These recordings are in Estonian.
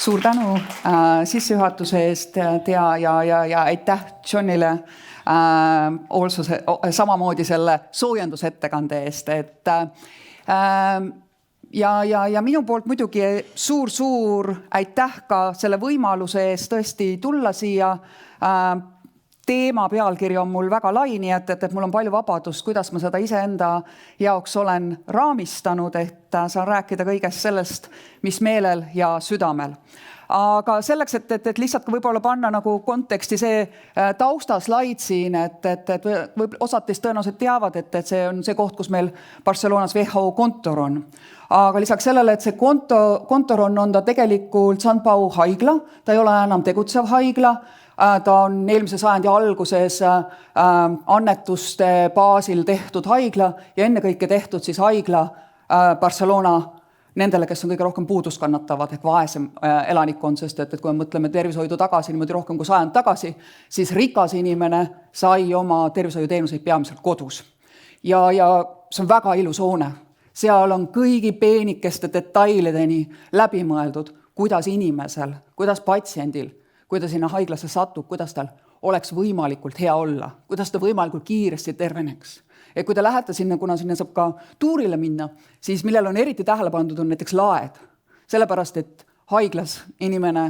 Suur tänu sissejuhatuse eest ja aitäh Johnile samamoodi selle soojendusettekande eest. Ja minu poolt muidugi suur aitäh ka selle võimaluse eest tõesti tulla siia. Teema pealkiri on mul väga lai, nii et mul on palju vabadust, kuidas ma seda iseenda jaoks olen raamistanud, et saan rääkida kõigest sellest, mis meelel ja südamel. Aga selleks, et lihtsalt ka võib-olla panna nagu konteksti see taustaslaid siin, et osad teist tõenäoliselt teavad, et see on see koht, kus meil Barcelonas WHO kontor on. Aga lisaks sellele, et see kontor on ta tegelikult Sant Pau haigla, ta ei ole enam tegutsev haigla. Ta on eelmise sajandi alguses annetuste baasil tehtud haigla ja ennekõike tehtud siis haigla Barcelona nendele, kes on kõige rohkem puudust kannatavad, ehk vaesem elanikkond, sest et kui me mõtleme tervishoidu tagasi niimoodi rohkem kui sajand tagasi, siis rikas inimene sai oma tervishoiuteenuseid peamiselt kodus. Ja see on väga ilus hoone. Seal on kõigi peenikeste detailideni läbi mõeldud, kuidas inimesel, kuidas patsiendil, kui ta sinna haiglasse satub, kuidas tal oleks võimalikult hea olla, kuidas ta võimalikult kiiresti terveneks. Ja kui te lähete sinna, kuna sinna saab ka tuurile minna, siis millel on eriti tähele pandud on näiteks laed. Sellepärast, et haiglas inimene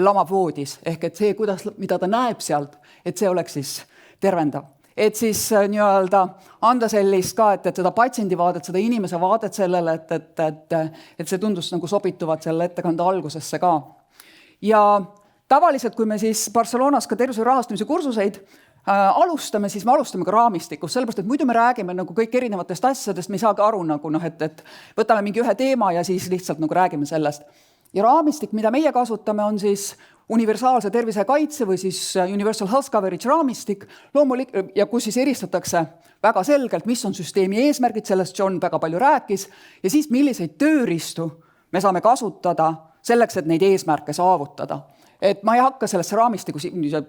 lamab voodis, ehk et see, mida ta näeb sealt, et see oleks siis tervendav. Et siis nii-öelda anda sellist ka, et seda patsiendi vaadet, seda inimese vaadet sellele, et see tundus nagu sobituvad selle ettekande algusesse ka. Ja tavaliselt, kui me siis Barcelonas ka tervishoiu rahastamise kursuseid alustame, siis me alustame ka raamistikust, sellepärast, et muidu me räägime nagu kõik erinevatest asjadest, me ei saagi aru, et võtame mingi ühe teema ja siis lihtsalt nagu räägime sellest. Ja raamistik, mida meie kasutame, on siis universaalse tervisekaitse või siis Universal Health Coverage raamistik, ja kus siis eristatakse väga selgelt, mis on süsteemi eesmärgid, sellest John väga palju rääkis, ja siis milliseid tööriistu me saame kasutada selleks, et neid eesmärke saavutada. Et ma ei hakka sellesse raamistiku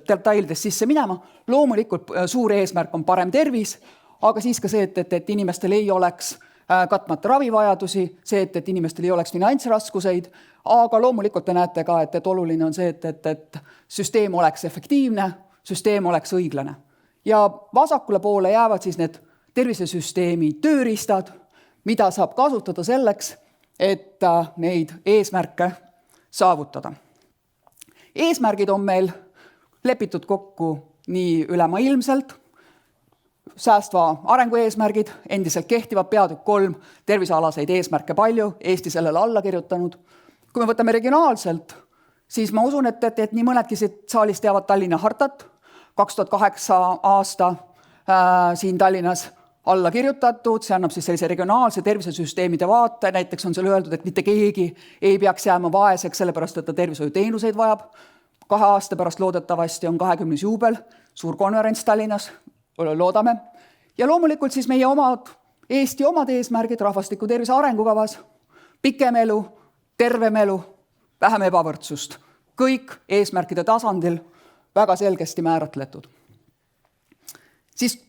detailidest sisse minema. Loomulikult suur eesmärk on parem tervis, aga siis ka see, et inimestel ei oleks katmata ravivajadusi, see, et inimestel ei oleks finantsraskuseid, aga loomulikult te näete ka, et oluline on see, et süsteem oleks efektiivne, süsteem oleks õiglane. Ja vasakule poole jäävad siis need tervisesüsteemi tööriistad, mida saab kasutada selleks, et neid eesmärke saavutada. Eesmärgid on meil lepitud kokku nii ülemaailmselt, säästva arengu eesmärgid, endiselt kehtivad peatükk 3, tervisealaseid eesmärke palju, Eesti sellele alla kirjutanud. Kui me võtame regionaalselt, siis ma usun, et nii mõnedki siit saalis teavad Tallinna hartat, 2008 aasta siin Tallinnas alla kirjutatud, see annab siis sellise regionaalse tervisesüsteemide vaate, näiteks on seal öeldud, et mitte keegi ei peaks jääma vaeseks, sellepärast, et ta tervishoiuteenuseid vajab. 2 aasta pärast loodetavasti on 20. juubel, suur konverents Tallinnas, loodame. Ja loomulikult siis meie Eesti omad eesmärgid rahvastiku tervise arengukavas, pikem elu, tervem elu, vähem ebavõrdsust. Kõik eesmärkide tasandil väga selgesti määratletud. Siis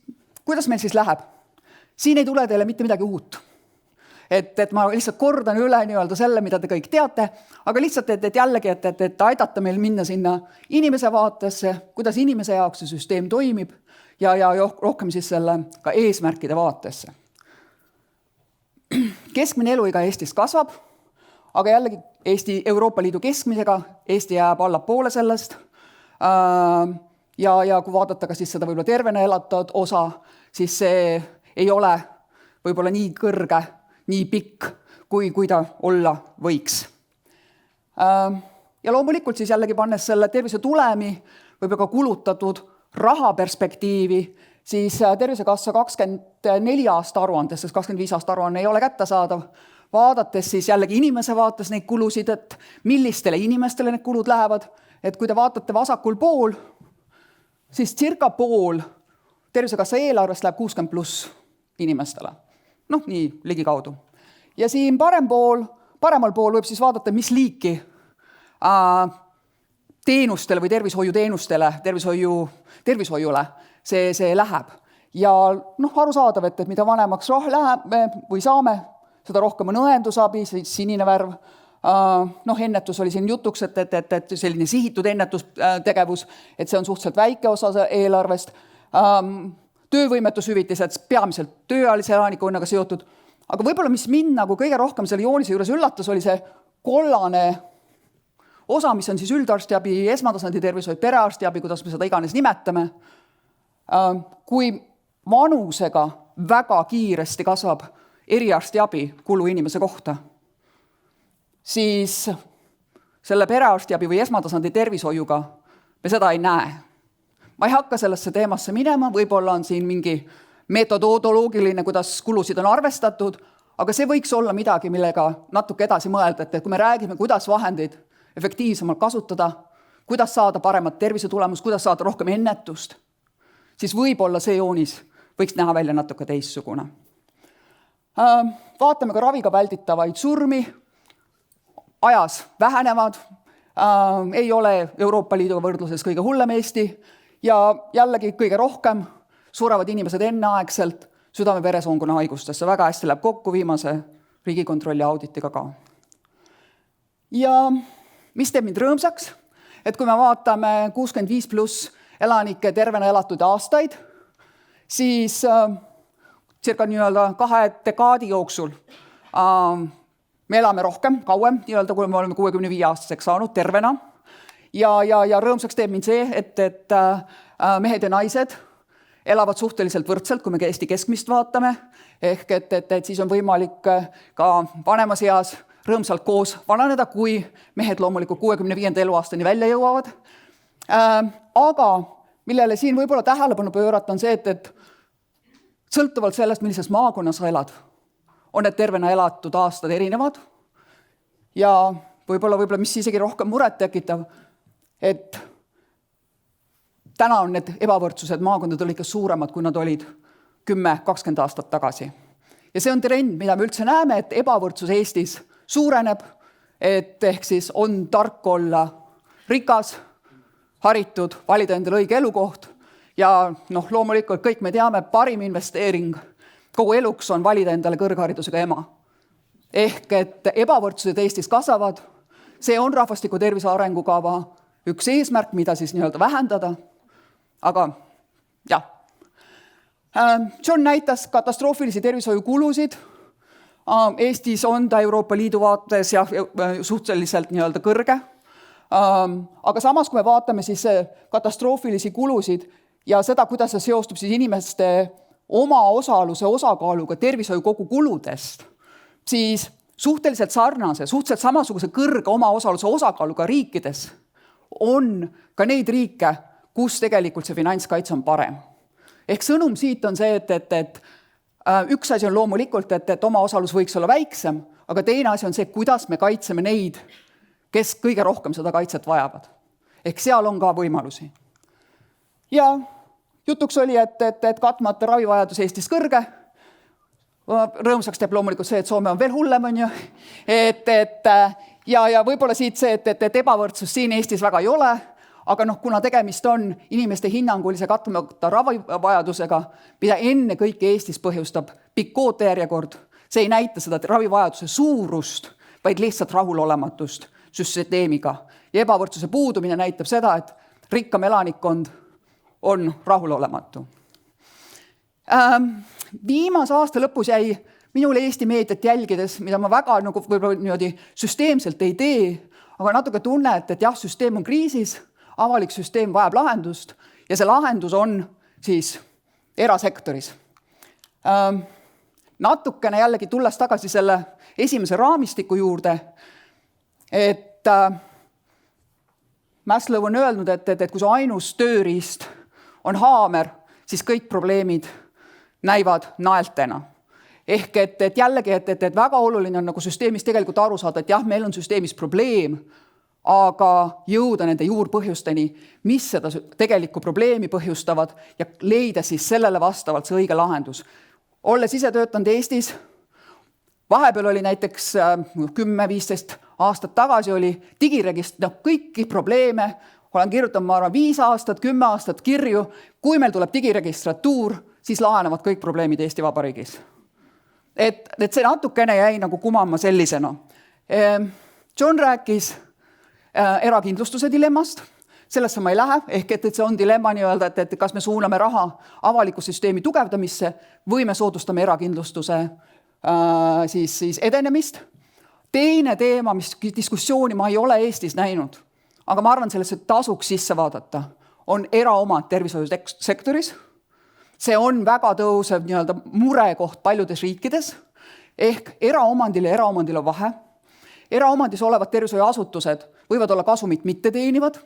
kuidas meil siis läheb? Siin ei tule teile mitte midagi uut. Et ma lihtsalt kordan üle nii-öelda selle, mida te kõik teate, aga lihtsalt, et jällegi, et aidata meil minna sinna inimese vaatesse, kuidas inimese jaoks see süsteem toimib ja rohkem siis selle ka eesmärkide vaatesse. Keskmine eluiga Eestis kasvab, aga jällegi Eesti Euroopa Liidu keskmisega, Eesti jääb allapoole sellest. Ja kui vaadata ka siis seda võib-olla tervena elatud osa, siis see ei ole võib-olla nii kõrge, nii pikk, kui ta olla võiks. Ja loomulikult siis jällegi pannes selle tervise tulemi võib ka kulutatud raha perspektiivi, siis Tervisekassa 24 aasta aruandes, sest 25 aasta aruanne ei ole kättesaadav, vaadates siis jällegi inimese vaates neid kulusid, et millistele inimestele need kulud lähevad, et kui te vaatate vasakul pool, siis circa pool Tervisekassa eelarvest läheb 60+ inimestele. Nii ligikaudu. Ja siin paremal pool võib siis vaadata, mis liiki teenustele või tervishoiuteenustele, tervishoiule see läheb. Ja arusaadav, et mida vanemaks läheme või saame, seda rohkem on õendusabi, sinine värv, Ennetus oli siin jutuks, et selline sihitud ennetustegevus, et see on suhteliselt väike osa eelarvest. Töövõimetushüvitised peamiselt tööealise elanikkonnaga seotud, aga võib-olla mis mind nagu kõige rohkem selle joonise juures üllatas, oli see kollane osa, mis on siis üldarstiabi, esmatasandi tervishoid, perearstiabi, kuidas me seda iganes nimetame. Kui vanusega väga kiiresti kasvab eriarstiabi kulu inimese kohta, siis selle perearstiabi või esmatasandi tervishoiuga me seda ei näe. Ma ei hakka sellesse teemasse minema, võib-olla on siin mingi metodoloogiline, kuidas kulusid on arvestatud, aga see võiks olla midagi, millega natuke edasi mõelda, et kui me räägime, kuidas vahendeid efektiivsemalt kasutada, kuidas saada paremat tervisetulemust, kuidas saada rohkem ennetust, siis võib-olla see joonis võiks näha välja natuke teistsugune. Vaatame ka raviga välditavaid surmi, ajas vähenevad, ei ole Euroopa Liiduga võrdluses kõige hullem Eesti ja jällegi kõige rohkem surevad inimesed enneaegselt südame-veresoonkonna haigustesse. Väga hästi läheb kokku viimase Riigikontrolli auditiga ka. Ja mis teeb mind rõõmsaks, et kui me vaatame 65+ elanike tervena elatud aastaid, siis circa 2 dekaadi jooksul me elame rohkem, kauem, kui me oleme 65-aastaseks saanud tervena. Ja rõõmsaks teeb mind see, et mehed ja naised elavad suhteliselt võrdselt, kui me Eesti keskmist vaatame, ehk et siis on võimalik ka vanemas eas rõõmsalt koos vananeda, kui mehed loomulikult 65. eluaastani välja jõuavad. Aga millele siin võib-olla tähelepanu pöörata on see, et sõltuvalt sellest, millises maakonnas sa elad, on need tervena elatud aastad erinevad ja võib-olla mis isegi rohkem muret tekitav, et täna on need ebavõrdsused maakondadel ikka suuremad, kui nad olid 10-20 aastat tagasi. Ja see on trend, mida me üldse näeme, et ebavõrdsus Eestis suureneb, et ehk siis on tark olla rikas, haritud, valida endale õige elukoht ja loomulikult kõik me teame, parim investeering kogu eluks on valida endale kõrgharidusega ema. Ehk et ebavõrdsused Eestis kasvavad, see on rahvastiku tervise arengukava üks eesmärk, mida siis vähendada, aga jah. John näitas katastroofilisi tervishoiukulusid. Eestis on ta Euroopa Liidu vaates ja suhteliselt kõrge. Aga samas, kui me vaatame siis katastroofilisi kulusid ja seda, kuidas see seostub siis inimeste oma osaluse osakaaluga tervishoiu kogu kuludest, siis suhteliselt sarnase, suhteliselt samasuguse kõrge oma osaluse osakaaluga riikides on ka neid riike, kus tegelikult see finantskaitse on parem. Ehk sõnum siit on see, et üks asi on loomulikult, et oma osalus võiks olla väiksem, aga teine asi on see, kuidas me kaitseme neid, kes kõige rohkem seda kaitset vajavad. Ehk seal on ka võimalusi. Ja jutuks oli, et katmata ravivajadus Eestis kõrge. Rõõmsaks teeb loomulikult see, et Soome on veel hullem, on ju. Ja võib-olla siit see, et ebavõrdsus siin Eestis väga ei ole, aga kuna tegemist on inimeste hinnangulise katmata ravivajadusega, mida enne kõike Eestis põhjustab pikk ootejärjekord, see ei näita seda ravivajaduse suurust, vaid lihtsalt rahulolematust süsteemiga. Ja ebavõrdsuse puudumine näitab seda, et rikkam elanikkond on rahulolematu. Viimase aasta lõpus jäi minule Eesti meediat jälgides, mida ma väga süsteemselt ei tee, aga natuke tunne, et jah, süsteem on kriisis, avalik süsteem vajab lahendust ja see lahendus on siis erasektoris. Natukene jällegi tulles tagasi selle esimese raamistiku juurde, et Maslow on öelnud, et kui su ainus tööriist on haamer, siis kõik probleemid näivad naeltena. Ehk et jällegi, et väga oluline on süsteemis tegelikult aru saada, et jah, meil on süsteemis probleem, aga jõuda nende juurpõhjusteni, mis seda tegelikku probleemi põhjustavad ja leida siis sellele vastavalt see õige lahendus. Olles ise töötanud Eestis, vahepeal oli näiteks 10-15 aastat tagasi oli digiregist kõiki probleeme, olen kirjutanud, ma arvan, 5 aastat, 10 aastat kirju, kui meil tuleb digiregistratuur, siis lahenevad kõik probleemid Eesti Vabariigis. Et see natukene jäi kumama sellisena. John rääkis erakindlustuse dilemmast, sellesse ma ei lähe, ehk et see on dilemma nii-öelda, et kas me suuname raha avaliku süsteemi tugevdamisse või me soodustame erakindlustuse siis edenemist. Teine teema, mis diskussiooni ma ei ole Eestis näinud, aga ma arvan, sellesse tasuks sisse vaadata, on eraomad tervishoiusektoris. See on väga tõusev nii-öelda murekoht paljudes riikides, ehk eraomandil ja eraomandil on vahe. Eraomandis olevad tervishoiuasutused võivad olla kasumit mitte teenivad.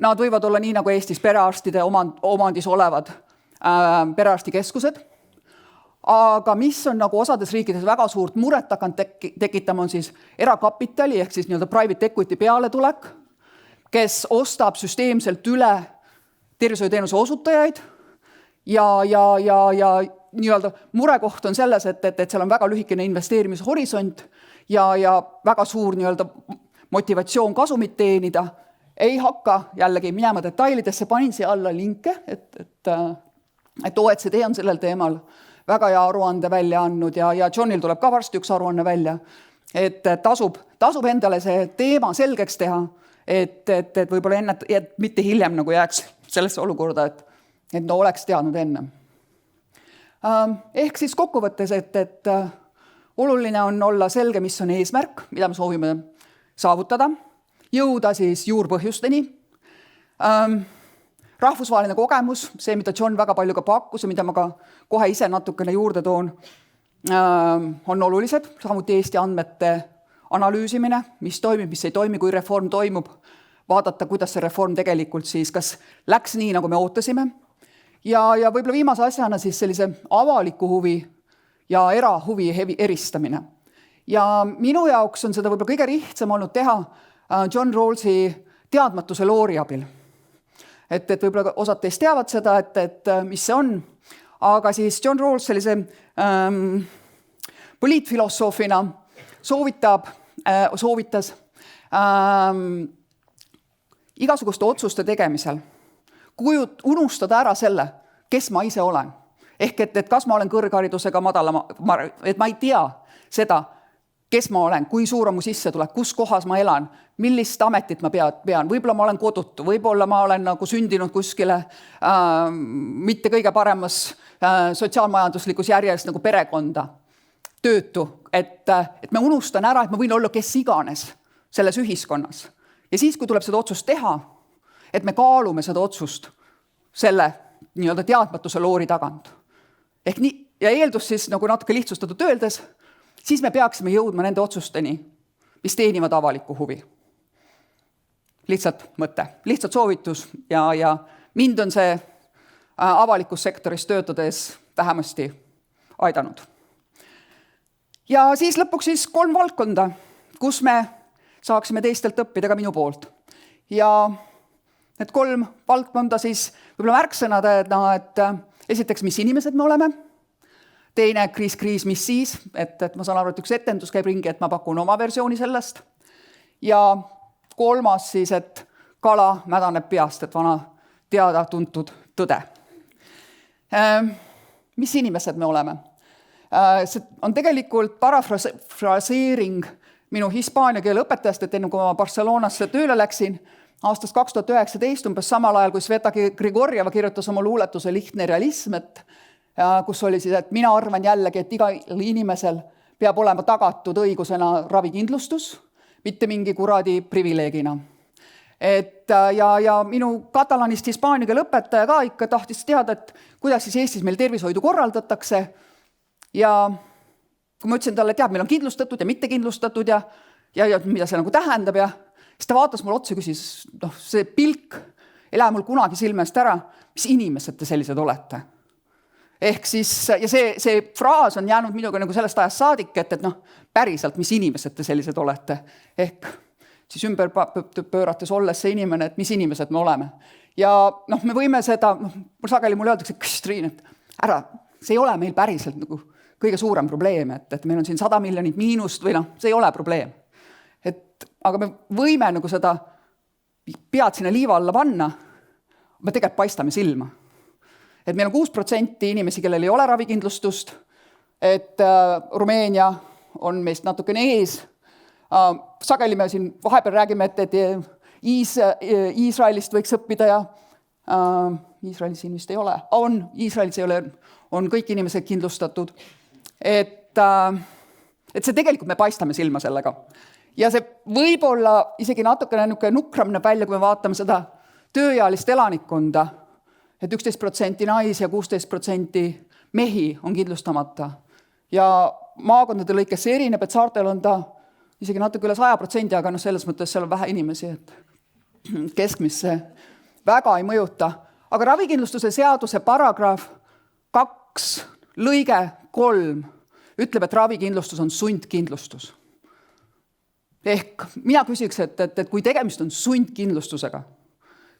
Nad võivad olla nii nagu Eestis perearstide omandis olevad perearstikeskused. Aga mis on nagu osades riikides väga suurt muret hakanud tekitama, on siis erakapitali ehk siis nii-öelda private equity pealetulek, kes ostab süsteemselt üle tervishoiuteenuse osutajaid ja nii-öelda murekoht on selles, et seal on väga lühikene investeerimishorisont ja väga suur nii-öelda motivatsioon kasumit teenida. Ei hakka jällegi minema detailidesse, panin siia alla linke, et OECD on sellel teemal väga hea aruande välja andnud ja Johnil tuleb ka varsti üks aruanne välja, et tasub endale see teema selgeks teha, et võib-olla et mitte hiljem nagu jääks sellesse olukorda, et no oleks teadnud enne. Ehk siis kokkuvõttes, et oluline on olla selge, mis on eesmärk, mida me soovime saavutada, jõuda siis juurpõhjusteni. Rahvusvaheline kogemus, see, mida John väga palju ka pakkus ja mida ma ka kohe ise natukene juurde toon, on olulised. Samuti Eesti andmete analüüsimine, mis toimib, mis ei toimi, kui reform toimub, vaadata, kuidas see reform tegelikult siis, kas läks nii, nagu me ootasime. Ja võib-olla viimase asjana siis sellise avaliku huvi ja erahuvi eristamine. Ja minu jaoks on seda võib-olla kõige lihtsam olnud teha John Rawlsi teadmatuse loori abil. Et võib-olla osad teist teavad seda, et mis see on, aga siis John Rawls sellise poliitfilosoofina soovitas igasuguste otsuste tegemisel unustada ära selle, kes ma ise olen. Ehk et kas ma olen kõrgharidusega madalama, et ma ei tea seda, kes ma olen, kui suur on mu sissetulek, kus kohas ma elan, millist ametit ma pean, võib-olla ma olen kodutu, võib-olla ma olen nagu sündinud kuskile mitte kõige paremas sotsiaalmajanduslikus järjes nagu perekonda, töötu, et me unustan ära, et ma võin olla kes iganes selles ühiskonnas. Ja siis, kui tuleb seda otsust teha, et me kaalume seda otsust selle nii-öelda teadmatuse loori tagant. Ehk nii, ja eeldus siis nagu natuke lihtsustatud öeldes, siis me peaksime jõudma nende otsusteni, mis teenivad avalikku huvi. Lihtsalt mõte, lihtsalt soovitus ja mind on see avalikus sektoris töötades vähemasti aidanud. Ja siis lõpuks siis 3 valdkonda, kus me saaksime teistelt õppida ka minu poolt. Ja need 3 valdkonda siis võib-olla märksõnadena, et esiteks, mis inimesed me oleme. Teine kriis, mis siis, et ma saan aru, et üks etendus käib ringi, et ma pakun oma versiooni sellest. Ja 3. siis, et kala mädaneb peast, et vana teada tuntud tõde. Mis inimesed me oleme? See on tegelikult parafraseering minu hispaania keele õpetajast, et enne kui ma Barcelonasse tööle läksin, aastast 2019, umbes samal ajal, kui Sveta Grigorjeva kirjutas oma luuletuse Lihtne realism, kus oli siis, et mina arvan jällegi, et igal inimesel peab olema tagatud õigusena ravikindlustus, mitte mingi kuradi privileegina. Ja minu katalanist hispaania keele õpetaja ka ikka tahtis teada, et kuidas siis Eestis meil tervishoidu korraldatakse. Ja kui ma ütlesin talle, et meil on kindlustatud ja mitte kindlustatud ja mida see nagu tähendab ja siis ta vaatas mul otsa ja küsis, see pilk ei lähe mul kunagi silme eest ära, mis inimesed te sellised olete. Ehk siis, ja see fraas on jäänud minuga nagu sellest ajast saadik, et päriselt, mis inimesed te sellised olete. Ehk siis ümber pöörates olles see inimene, et mis inimesed me oleme. Ja me võime seda, sageli mulle öeldakse, Kristriin, et ära, see ei ole meil päriselt nagu kõige suurem probleem, et meil on siin 100 miljonit miinust või see ei ole probleem. Aga me võime nagu seda pead sinna liiva alla panna, me tegelikult paistame silma. Et meil on 6% inimesi, kellel ei ole ravikindlustust, et Rumeenia on meist natukene ees. sageli me siin vahepeal räägime, et Iisraelist võiks õppida ja Iisraelis siin vist ei ole. Iisraelis ei ole, on kõik inimesed kindlustatud. Et see tegelikult me paistame silma sellega. Ja see võib-olla isegi natukene nukram näeb välja, kui me vaatame seda tööealist elanikkonda, et 11% naisi ja 16% mehi on kindlustamata. Ja maakondade lõikes see erineb, et saartel on ta isegi natuke üle 100%, aga selles mõttes seal on vähe inimesi, et keskmisse väga ei mõjuta. Aga ravikindlustuse seaduse paragrahv 2 lõige 3 ütleb, et ravikindlustus on sundkindlustus. Ehk mina küsiks, et kui tegemist on sundkindlustusega,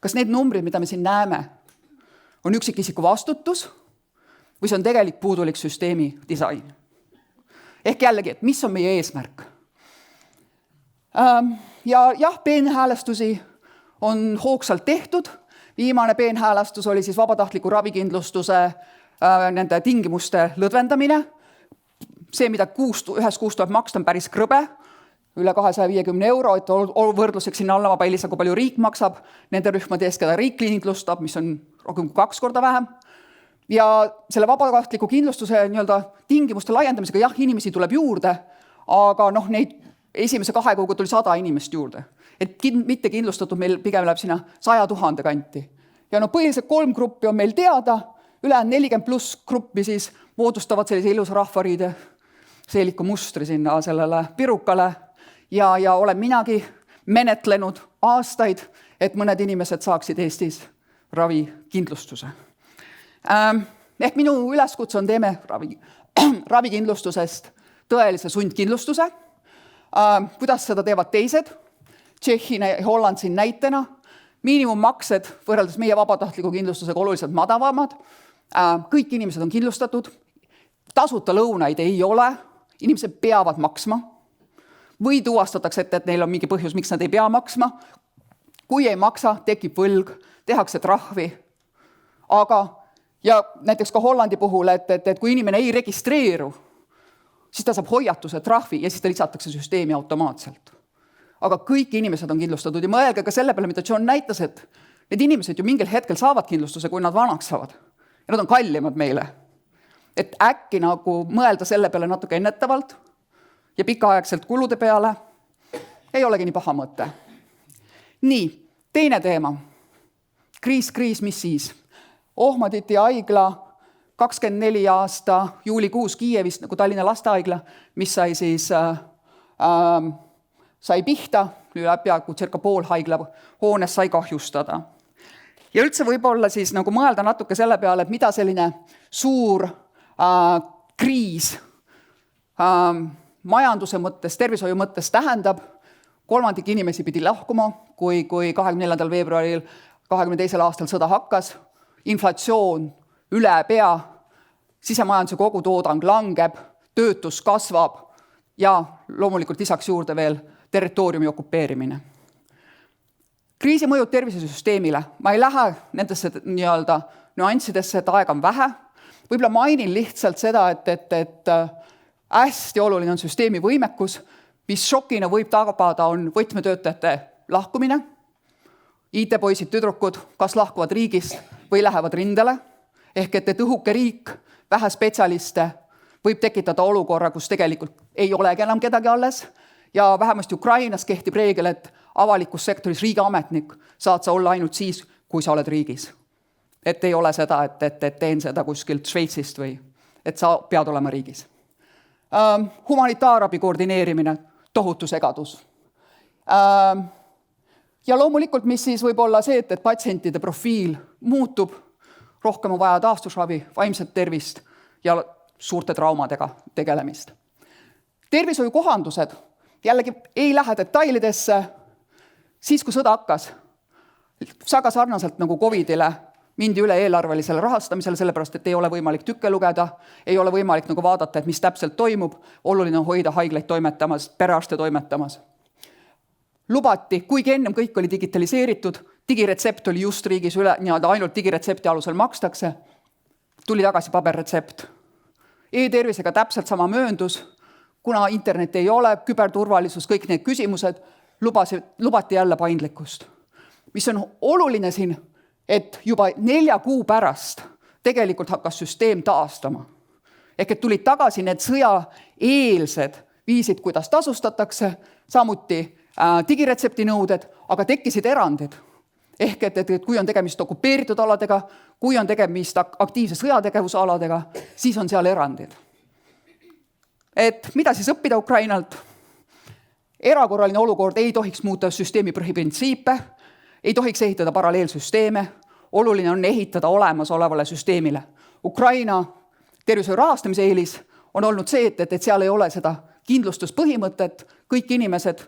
kas need numbrid, mida me siin näeme, on üksikisiku vastutus või see on tegelik puudulik süsteemi disain? Ehk jällegi, et mis on meie eesmärk? Ja jah, peenhäälestusi on hoogsalt tehtud. Viimane peenhäälastus oli siis vabatahtliku ravikindlustuse nende tingimuste lõdvendamine. See, mida ühes kuus tuleb maksta, on päris krõbe, üle 250 €, et võrdluseks sinna alla ma päilisa, kui palju riik maksab nende rühmade eest, keda riik kindlustab, mis on rohkem kui 2 korda vähem. Ja selle vabatahtliku kindlustuse tingimuste laiendamisega jah, inimesi tuleb juurde, aga neid esimese 2 kuuga tuli 100 inimest juurde. Et mitte kindlustatud meil pigem läheb sinna 100 000 kanti. Ja põhiliselt 3 gruppi on meil teada, üle 40+ gruppi siis moodustavad sellise ilusa rahvariide seeliku mustri sinna sellele pirukale. Ja olen minagi menetlenud aastaid, et mõned inimesed saaksid Eestis ravikindlustuse. Ehk minu üleskutse on teeme ravikindlustusest tõelise sundkindlustuse. Kuidas seda teevad teised? Tšehhi ja Holland siin näitena. Miinimummaksed võrreldes meie vabatahtliku kindlustusega oluliselt madavamad. Kõik inimesed on kindlustatud. Tasuta lõunaid ei ole. Inimesed peavad maksma. Või tuvastatakse, et neil on mingi põhjus, miks nad ei pea maksma. Kui ei maksa, tekib võlg, tehakse trahvi. Aga, ja näiteks ka Hollandi puhul, et kui inimene ei registreeru, siis ta saab hoiatuse trahvi ja siis ta lisatakse süsteemi automaatselt. Aga kõik inimesed on kindlustatud ja mõelge ka selle peale, mida John näitas, et need inimesed ju mingil hetkel saavad kindlustuse, kui nad vanaks saavad. Ja nad on kallimad meile. Et äkki mõelda selle peale natuke ennetavalt ja pikaaegselt kulude peale ei olegi nii paha mõte. Nii, teine teema. Kriis, mis siis? Ohmaditi haigla 24 aasta juulikuus Kiievist nagu Tallinna lastehaigla, mis sai siis sai pihta, peaaegu circa pool haigla hoones sai kahjustada. Ja üldse võib-olla siis mõelda natuke selle peale, et mida selline suur kriis majanduse mõttes, tervishoiu mõttes tähendab. 3 inimesi pidi lahkuma, kui 24. veebruaril 22. aastal sõda hakkas. Inflatsioon üle pea, sisemajanduse kogutoodang langeb, töötus kasvab ja loomulikult lisaks juurde veel territooriumi okupeerimine. Kriisi mõjud tervisesüsteemile. Ma ei lähe nendesse nüanssidesse, et aega on vähe. Võib-olla mainin lihtsalt seda, et hästi oluline on süsteemi võimekus, mis šokina võib tabada on võtmetöötajate lahkumine. IT-poisid, tüdrukud kas lahkuvad riigist või lähevad rindele. Ehk et õhuke riik, vähe spetsialiste võib tekitada olukorra, kus tegelikult ei olegi enam kedagi alles. Ja vähemasti Ukrainas kehtib reegel, et avalikus sektoris riigiametnik saad sa olla ainult siis, kui sa oled riigis. Et ei ole seda, et teen seda kuskilt Šveitsist või et sa pead olema riigis. Humanitaarabi koordineerimine, tohutu segadus. Ja loomulikult, mis siis võib olla see, et patsientide profiil muutub, rohkem on vaja taastusravi, vaimset tervist ja suurte traumadega tegelemist. Tervishoiukohandused jällegi ei lähe detailidesse. Siis, kui sõda hakkas, väga sarnaselt nagu COVIDile mindi üle eelarvelisele rahastamisele, sellepärast, et ei ole võimalik tükke lugeda, ei ole võimalik vaadata, et mis täpselt toimub, oluline on hoida haiglaid toimetamas, perearste toimetamas. Lubati, kuigi ennem kõik oli digitaliseeritud, digiretsept oli just riigis üle, ainult digiretsepti alusel makstakse, tuli tagasi paberretsept. E-tervisega täpselt sama mööndus, kuna internet ei ole, küberturvalisus, kõik need küsimused, lubati jälle paindlikkust. Mis on oluline siin, et juba 4 kuu pärast tegelikult hakkas süsteem taastama. Ehk et tulid tagasi need sõjaeelsed viisid, kuidas tasustatakse, samuti digiretsepti nõuded, aga tekkisid erandid. Ehk et kui on tegemist okupeeritud aladega, kui on tegemist aktiivse sõjategevuse aladega, siis on seal erandid. Et mida siis õppida Ukrainalt? Erakorraline olukord ei tohiks muuta süsteemi põhiprintsiipe, ei tohiks ehitada paralleelsüsteeme, oluline on ehitada olemasolevale süsteemile. Ukraina tervishoiu rahastamise eelis on olnud see, et seal ei ole seda kindlustuspõhimõtet, kõik inimesed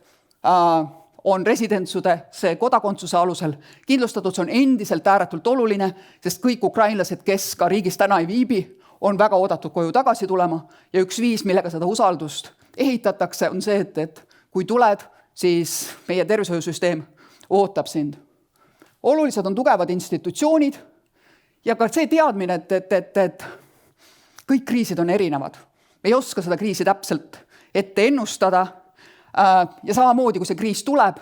on residentsude, see kodakondsuse alusel kindlustatud, see on endiselt ääretult oluline, sest kõik ukrainlased, kes ka riigis täna ei viibi, on väga oodatud koju tagasi tulema ja üks viis, millega seda usaldust ehitatakse, on see, et kui tuled, siis meie tervishoiusüsteem ootab sind. Olulised on tugevad institutsioonid ja ka see teadmine, et kõik kriisid on erinevad. Me ei oska seda kriisi täpselt ette ennustada ja samamoodi, kui see kriis tuleb,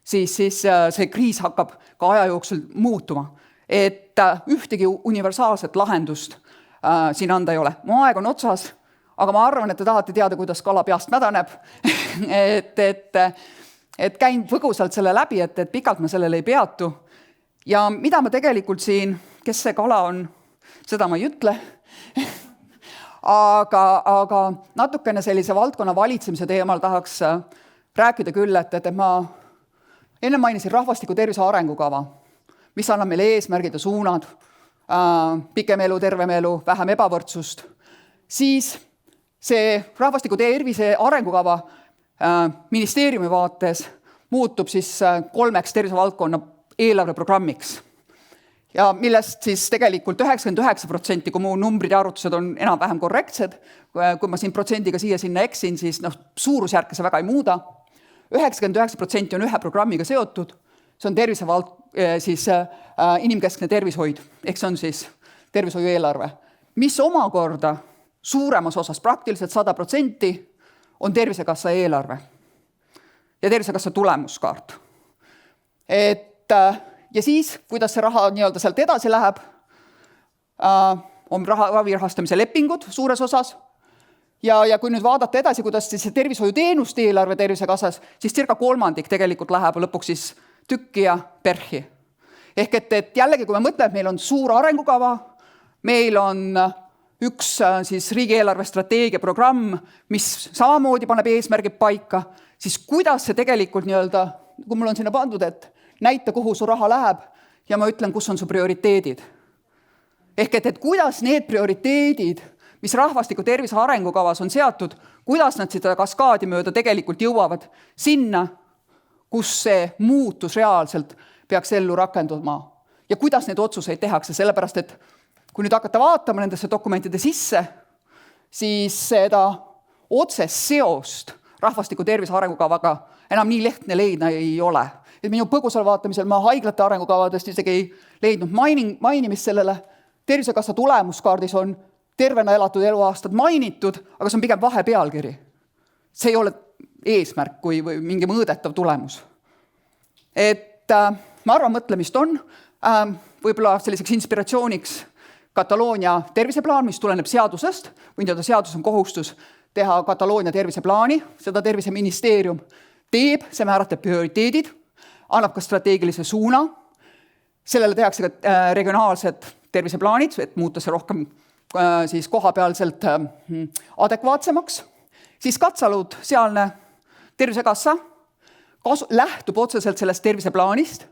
siis see kriis hakkab ka aja jooksul muutuma. Et ühtegi universaalset lahendust siin anda ei ole. Mu aeg on otsas, aga ma arvan, et te tahate teada, kuidas kala peast mädaneb. et käin põgusalt selle läbi, et pikalt ma sellele ei peatu. Ja mida ma tegelikult siin, kes see kala on, seda ma ei ütle. aga natukene sellise valdkonna valitsemise teemal tahaks rääkida küll, et ma enne mainisin rahvastiku tervise arengukava, mis annab meile eesmärgid ja suunad, pikem elu, tervem elu, vähem ebavõrdsust, siis see rahvastiku tervise arengukava ministeeriumi vaates muutub siis 3 tervisevaldkonna eelarveprogrammiks. Ja millest siis tegelikult 99%, kui mu numbrid ja arvutused on enam-vähem korrektsed, kui ma siin protsendiga siia-sinna eksin, siis suurusjärke see väga ei muuda. 99% on ühe programmiga seotud, see on inimkeskne tervishoid, ehk see on siis tervishoiu eelarve, mis omakorda suuremas osas, praktiliselt 100% on Tervisekassa eelarve ja Tervisekassa tulemuskaart. Ja siis, kuidas see raha nii-öelda sealt edasi läheb, on ravi rahastamise lepingud suures osas. Ja kui nüüd vaadata edasi, kuidas siis tervishoiuteenuste eelarve Tervisekassas, siis circa 1/3 tegelikult läheb lõpuks siis tükki ja perhi. Ehk et jällegi, kui me mõtleme, et meil on suur arengukava, meil on üks siis riigieelarve strateegiaprogramm, mis samamoodi paneb eesmärgid paika, siis kuidas see tegelikult nii-öelda, kui mul on sinna pandud, et näita, kuhu su raha läheb ja ma ütlen, kus on su prioriteedid. Ehk et kuidas need prioriteedid, mis rahvastiku tervise arengukavas on seatud, kuidas nad seda kaskaadi mööda tegelikult jõuavad sinna, kus see muutus reaalselt peaks ellu rakenduma ja kuidas need otsuseid tehakse, sellepärast et kui nüüd hakata vaatama nendesse dokumentide sisse, siis seda otsest seost rahvastiku tervise arengukavaga enam nii lehtne leida ei ole. Et minu põgusal vaatamisel ma haiglate arengukavadest isegi ei leidnud mainimist sellele. Tervisekassa tulemuskaardis on tervena elatud eluaastad mainitud, aga see on pigem vahepealkiri. See ei ole eesmärk või mingi mõõdetav tulemus. Et ma arvan, mõtlemist on. Võib-olla selliseks inspiratsiooniks Kataloonia terviseplaan, mis tuleneb seadusest, või seadus on kohustus teha Kataloonia terviseplaani, seda terviseministeerium teeb, see määratab prioriteedid, annab ka strateegilise suuna, sellele tehakse ka regionaalsed terviseplaanid, et muuta see rohkem siis kohapealselt adekvaatsemaks, siis Katsalud, sealne Tervisekassa, lähtub otseselt sellest terviseplaanist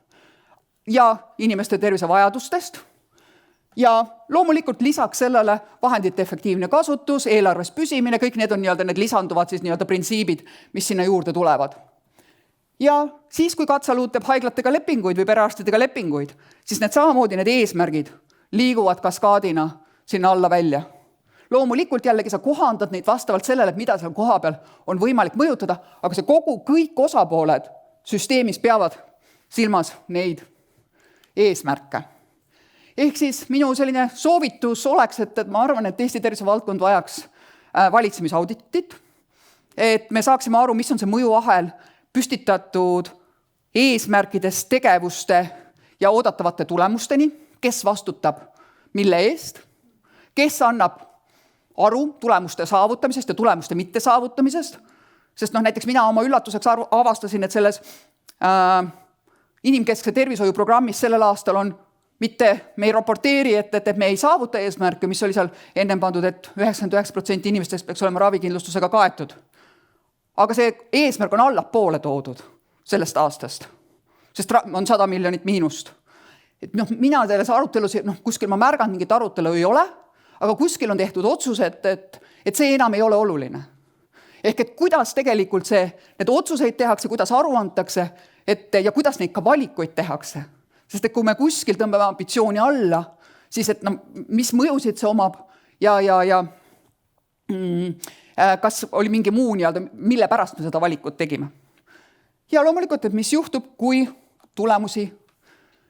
ja inimeste tervisevajadustest ja loomulikult lisaks sellele vahendite efektiivne kasutus, eelarves püsimine, kõik need on need lisanduvad siis printsiibid, mis sinna juurde tulevad. Ja siis, kui Katsalud teeb haiglatega lepinguid või perearstidega lepinguid, siis need samamoodi need eesmärgid liiguvad kaskaadina sinna alla välja. Loomulikult jällegi sa kohandad neid vastavalt sellele, et mida seal koha peal on võimalik mõjutada, aga see kõik osapooled süsteemis peavad silmas neid eesmärke. Ehk siis minu selline soovitus oleks, et ma arvan, et Eesti tervisevaldkond vajaks valitsemisauditit, et me saaksime aru, mis on see mõjuahel püstitatud eesmärkidest, tegevuste ja oodatavate tulemusteni, kes vastutab mille eest, kes annab aru tulemuste saavutamisest ja tulemuste mitte saavutamisest, sest näiteks mina oma üllatuseks avastasin, et selles inimkeskse tervishoiuprogrammis sellel aastal on mitte me ei raporteeri, et me ei saavuta eesmärke, mis oli seal ennem pandud, et 99% inimestest peaks olema ravikindlustusega kaetud. Aga see eesmärk on allapoole toodud sellest aastast, sest on 100 miljonit miinust. Et mina selles arutelus, kuskil ma märganud mingit arutelu ei ole, aga kuskil on tehtud otsus, et see enam ei ole oluline. Ehk et kuidas tegelikult need otsuseid tehakse, kuidas aru antakse ja kuidas neid ka valikuid tehakse. Sest et kui me kuskil tõmbame ambitsiooni alla, siis et mis mõjusid see omab ja kas oli mingi muu mille pärast me seda valikut tegime. Ja loomulikult, et mis juhtub, kui tulemusi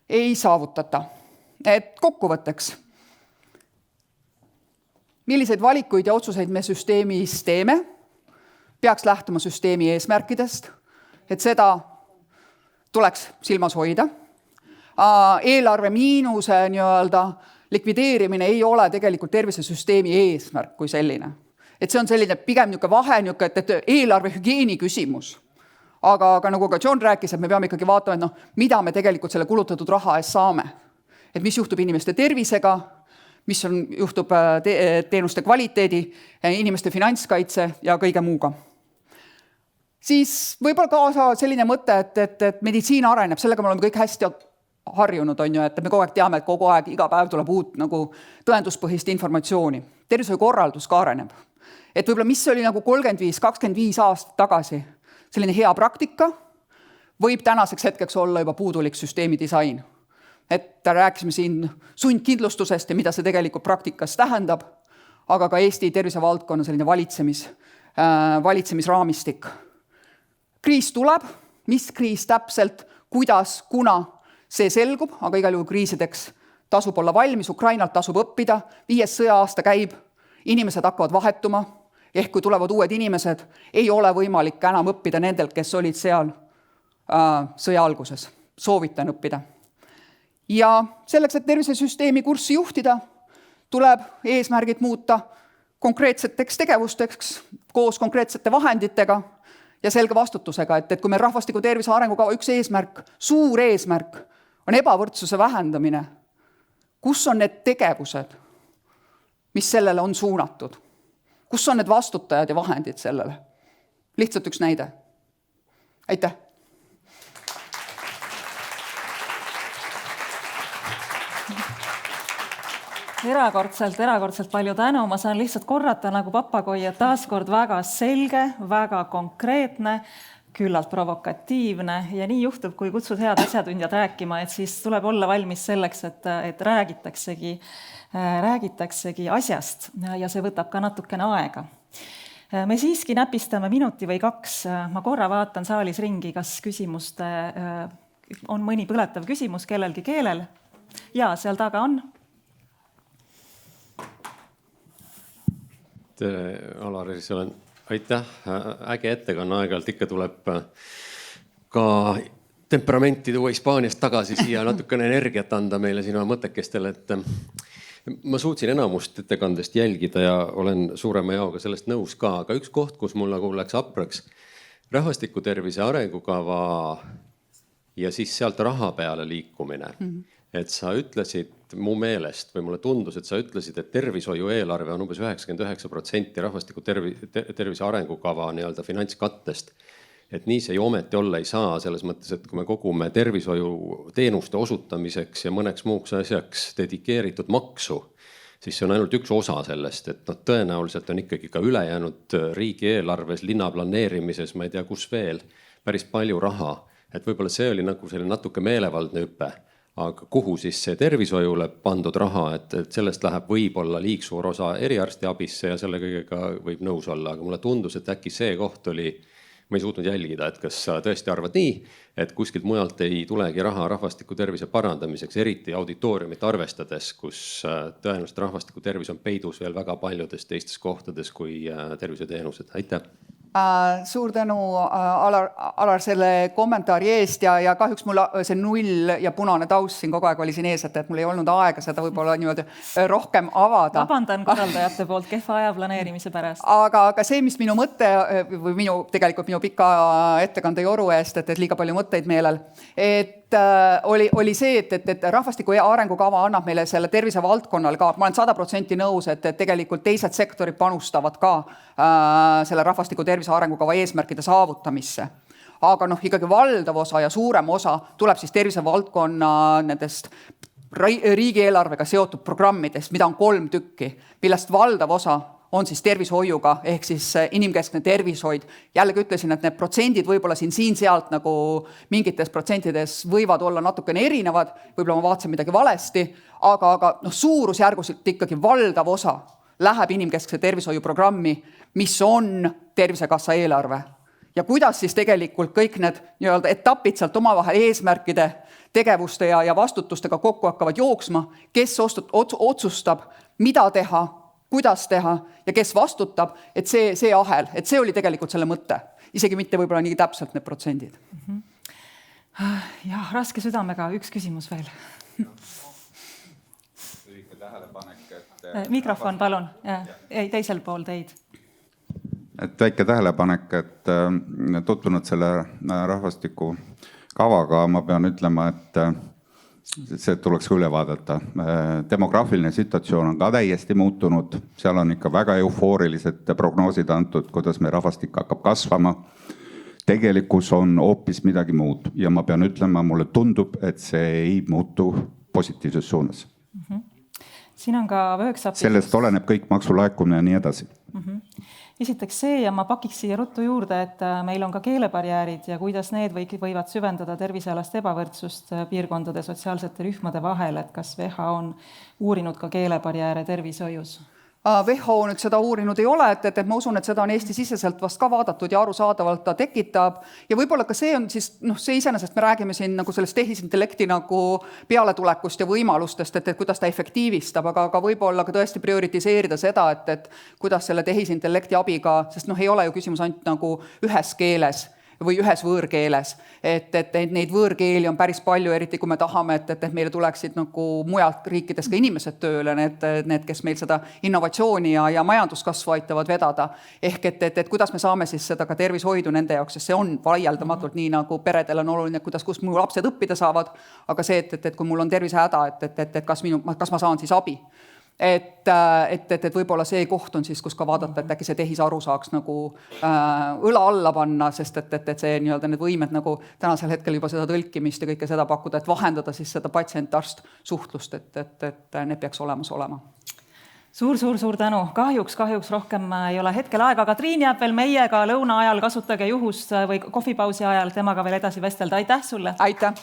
ei saavutata. Et kokkuvõtteks, milliseid valikuid ja otsuseid me süsteemis teeme, peaks lähtuma süsteemi eesmärkidest, et seda tuleks silmas hoida. Eelarve miinuse likvideerimine ei ole tegelikult tervisesüsteemi eesmärk kui selline. Et see on selline pigem vahe, et eelarve hügieeni küsimus. Aga nagu ka John rääkis, et me peame ikkagi vaatama, et mida me tegelikult selle kulutatud raha eest saame. Et mis juhtub inimeste tervisega, mis juhtub teenuste kvaliteedi, inimeste finantskaitse ja kõige muuga. Siis võib-olla kaasa selline mõte, et meditsiin areneb, sellega me oleme kõik hästi harjunud, et me kogu aeg teame, et kogu aeg iga päev tuleb uut tõenduspõhist informatsiooni. Tervishoiukorraldus ka areneb. Et võib-olla mis oli 35-25 aastat tagasi selline hea praktika, võib tänaseks hetkeks olla juba puudulik süsteemi disain. Et rääkisime siin sundkindlustusest ja mida see tegelikult praktikas tähendab, aga ka Eesti tervisevaldkonna selline valitsemisraamistik. Kriis tuleb, mis kriis täpselt, kuidas, kuna see selgub, aga igal juhul kriisideks tasub olla valmis, Ukrainalt tasub õppida, 5. sõja-aasta käib, inimesed hakkavad vahetuma, ehk kui tulevad uued inimesed, ei ole võimalik enam õppida nendelt, kes olid seal sõja alguses. Soovitan õppida. Ja selleks, et tervisesüsteemi kurssi juhtida, tuleb eesmärgid muuta konkreetseteks tegevusteks koos konkreetsete vahenditega ja selge vastutusega, et kui meil rahvastiku tervise arengukava üks eesmärk, suur eesmärk on ebavõrdsuse vähendamine, kus on need tegevused, mis sellele on suunatud? Kus on need vastutajad ja vahendid sellele? Lihtsalt üks näide. Aitäh! Erakordselt palju tänu. Ma saan lihtsalt korrata nagu papagoi, et taaskord väga selge, väga konkreetne, küllalt provokatiivne ja nii juhtub, kui kutsud head asjatundjad rääkima, et siis tuleb olla valmis selleks, et räägitaksegi asjast ja see võtab ka natukene aega. Me siiski näpistame minuti või 2. Ma korra vaatan saalis ringi, kas küsimuste on mõni põletav küsimus kellelgi keelel. Ja, seal taga on. Tere, Alar, olen. Aitäh, äge ettekanne, aeg-ajalt ikka tuleb ka temperamenti tuua Hispaaniast tagasi siia natukene energiat anda meile sinu mõttekestele, et ma suutsin enamust ettekandest jälgida ja olen suurema jaoga sellest nõus ka, aga üks koht, kus mul nagu läks apraks, rahvastikutervise arengukava ja siis sealt raha peale liikumine. Et sa ütlesid mu meelest või mulle tundus, et sa ütlesid, et tervishoiu eelarve on umbes 99% rahvastiku tervise arengukava finantskattest. Et nii see ju ometi olla ei saa selles mõttes, et kui me kogume tervishoiu teenuste osutamiseks ja mõneks muuks asjaks dedikeeritud maksu, siis see on ainult üks osa sellest, et tõenäoliselt on ikkagi ka ülejäänud riigi eelarves, linna planeerimises, ma ei tea kus veel, päris palju raha. Et võib-olla see oli nagu selline natuke meelevaldne hüpe. Aga kuhu siis see tervishoiule pandud raha, et sellest läheb võib-olla liigsuur osa eriarstiabisse ja selle kõigega võib nõus olla. Aga mulle tundus, et äkki see koht oli, ma ei suutnud jälgida, et kas sa tõesti arvad nii, et kuskilt mujalt ei tulegi raha rahvastiku tervise parandamiseks, eriti auditooriumit arvestades, kus tõenäoliselt rahvastiku tervis on peidus veel väga paljudes teistes kohtades kui terviseteenused. Aitäh! Suur tänu, Alar, selle kommentaari eest ja kahjuks mul see 0 ja punane taust siin kogu aeg oli siin ees, et mul ei olnud aega seda võib-olla niimoodi rohkem avada. Vabandan korraldajate poolt kehva aja planeerimise pärast. Aga see, mis minu mõte või tegelikult minu pika ettekande joru eest, et liiga palju mõtteid meelel, et oli see, et rahvastiku arengukava annab meile selle tervisevaldkonnale ka. Ma olen 100% nõus, et tegelikult teised sektorid panustavad ka selle rahvastiku tervise arengukava eesmärkide saavutamisse. Aga ikkagi valdav osa ja suurem osa tuleb siis tervisevaldkonna nendest riigieelarvega seotud programmidest, mida on 3 tükki, millest valdav osa on siis tervishoiuga ehk siis inimkeskne tervishoid. Jällegi ütlesin, et need protsendid võib-olla siin-sealt nagu mingites protsentides võivad olla natukene erinevad, võib-olla ma vaatasin midagi valesti, aga suurusjärguselt ikkagi valdav osa läheb inimkeskse tervishoiuprogrammi, mis on Tervisekassa eelarve. Ja kuidas siis tegelikult kõik need etapid sealt omavahel eesmärkide, tegevuste ja vastutustega kokku hakkavad jooksma, kes otsustab, mida teha, kuidas teha ja kes vastutab, et see ahel, et see oli tegelikult selle mõte. Isegi mitte võib-olla nii täpselt need protsendid. Ja, raske südamega üks küsimus veel. Lühike tähelepanek, mikrofon, palun. Ei, teisel pool teid. Et väike tähelepanek, et tutvunud selle rahvastiku kavaga, ma pean ütlema, et see tuleks üle vaadata. Demograafiline situatsioon on ka täiesti muutunud. Seal on ikka väga eufoorilised prognoosid antud, kuidas me rahvastik hakkab kasvama. Tegelikkus on hoopis midagi muud. Ja ma pean ütlema, mulle tundub, et see ei muutu positiivses suunas. Siin on ka workshopis. Sellest oleneb kõik maksulaekumine ja nii edasi. Esiteks see ja ma pakiks siia ruttu juurde, et meil on ka keelebarjäärid ja kuidas need võivad süvendada tervisealast ebavõrdsust piirkondade sotsiaalsete rühmade vahel, et kas WHO on uurinud ka keelebarjääre tervishoius? WHO nüüd seda uurinud ei ole, et ma usun, et seda on Eesti-siseselt vast ka vaadatud ja arusaadavalt ta tekitab. Ja võib-olla ka see on siis, see iseenesest me räägime siin nagu sellest tehisintellekti nagu pealetulekust ja võimalustest, et kuidas ta efektiivistab, aga võib-olla ka tõesti prioritiseerida seda, et kuidas selle tehisintellekti abiga, sest ei ole ju küsimus ainult nagu ühes keeles või ühes võõrkeeles, et neid võõrkeeli on päris palju, eriti kui me tahame, et meile tuleksid nagu mujalt riikides ka inimesed tööle, need, kes meil seda innovatsiooni ja majanduskasvu aitavad vedada. Ehk et kuidas me saame siis seda ka tervishoidu nende jaoks, sest see on vaieldamatult nii, nagu peredel on oluline, kus mu lapsed õppida saavad, aga see, et kui mul on tervisehäda, et kas ma saan siis abi. Et võib-olla see koht on siis, kus ka vaadata, et äkki see tehisaru saaks nagu õla alla panna, sest et see need võimed nagu tänasel hetkel juba seda tõlkimist ja kõike seda pakkuda, et vahendada siis seda patsient-arst suhtlust, et need peaks olemas olema. Suur tänu. Kahjuks rohkem ei ole hetkel aega, aga Triin jääb veel meiega lõuna ajal, kasutage juhust või kohvipausi ajal temaga veel edasi vestelda. Aitäh sulle! Aitäh!